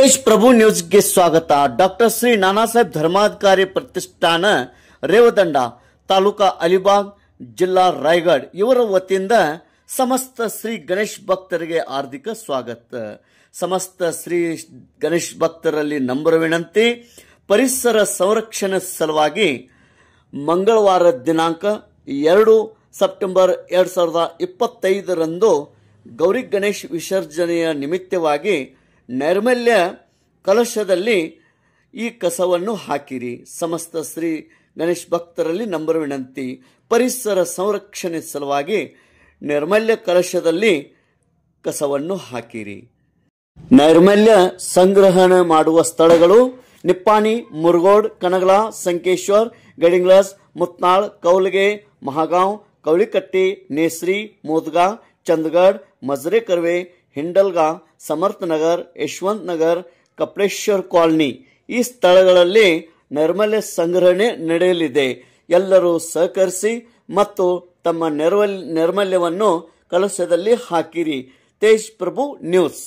तेज प्रभु न्यूज़ಗೆ ಸ್ವಾಗತ. ಡಾಕ್ಟರ್ ಶ್ರೀ ನಾನಾ ಸಾಹೇಬ್ ಧರ್ಮಾಧಿಕಾರಿ ಪ್ರತಿಷ್ಠಾನ ರೇವದಂಡ ತಾಲೂಕಾ ಅಲಿಬಾಗ್ ಜಿಲ್ಲಾ ರಾಯಗಢ ಇವರ ವತಿಯಿಂದ ಸಮಸ್ತ ಶ್ರೀ ಗಣೇಶ್ ಭಕ್ತರಿಗೆ ಹಾರ್ದಿಕ ಸ್ವಾಗತ. ಸಮಸ್ತ ಶ್ರೀ ಗಣೇಶ್ ಭಕ್ತರಲ್ಲಿ ನಂಬರ್ ವಿನಂತಿ, ಪರಿಸರ ಸಂರಕ್ಷಣೆ ಸಲುವಾಗಿ ಮಂಗಳವಾರ ದಿನಾಂಕ 2 ಸೆಪ್ಟೆಂಬರ್ 2025 ಗೌರಿ ಗಣೇಶ್ ವಿಸರ್ಜನೆಯ ನಿಮಿತ್ತವಾಗಿ ನೈರ್ಮಲ್ಯ ಕಲಶದಲ್ಲಿ ಈ ಕಸವನ್ನು ಹಾಕಿರಿ. ಸಮಸ್ತ ಶ್ರೀ ಗಣೇಶ್ ಭಕ್ತರಲ್ಲಿ ನಂಬರ್ ವಿನಂತಿ, ಪರಿಸರ ಸಂರಕ್ಷಣೆ ಸಲುವಾಗಿ ನೈರ್ಮಲ್ಯ ಕಲಶದಲ್ಲಿ ಕಸವನ್ನು ಹಾಕಿರಿ. ನೈರ್ಮಲ್ಯ ಸಂಗ್ರಹಣೆ ಮಾಡುವ ಸ್ಥಳಗಳು ನಿಪ್ಪಾಣಿ, ಮುರುಗೋಡ್, ಕನಗಲ, ಸಂಕೇಶ್ವರ್, ಗಡಿಂಗ್ಲಸ್, ಮುತ್ನಾಳ್, ಕೌಲ್ಗೆ, ಮಹಾಗಾಂವ್, ಕೌಳಿಕಟ್ಟಿ, ನೇಸ್ರಿ, ಮೋದ್ಗಾ, ಚಂದಗಢ, ಮಜರೆ ಕರ್ವೆ, ಹಿಂಡಲ್ಗಾ, ಸಮರ್ಥ ನಗರ್, ಯಶವಂತ ನಗರ್, ಕಪಲೇಶ್ವರ್ ಕಾಲನಿ ಈ ಸ್ಥಳಗಳಲ್ಲಿ ನೈರ್ಮಲ್ಯ ಸಂಗ್ರಹಣೆ ನಡೆಯಲಿದೆ. ಎಲ್ಲರೂ ಸಹಕರಿಸಿ ಮತ್ತು ತಮ್ಮ ನೈರ್ಮಲ್ಯವನ್ನು ಕಲಶದಲ್ಲಿ ಹಾಕಿರಿ. ತೇಜ್ ಪ್ರಭು ನ್ಯೂಸ್.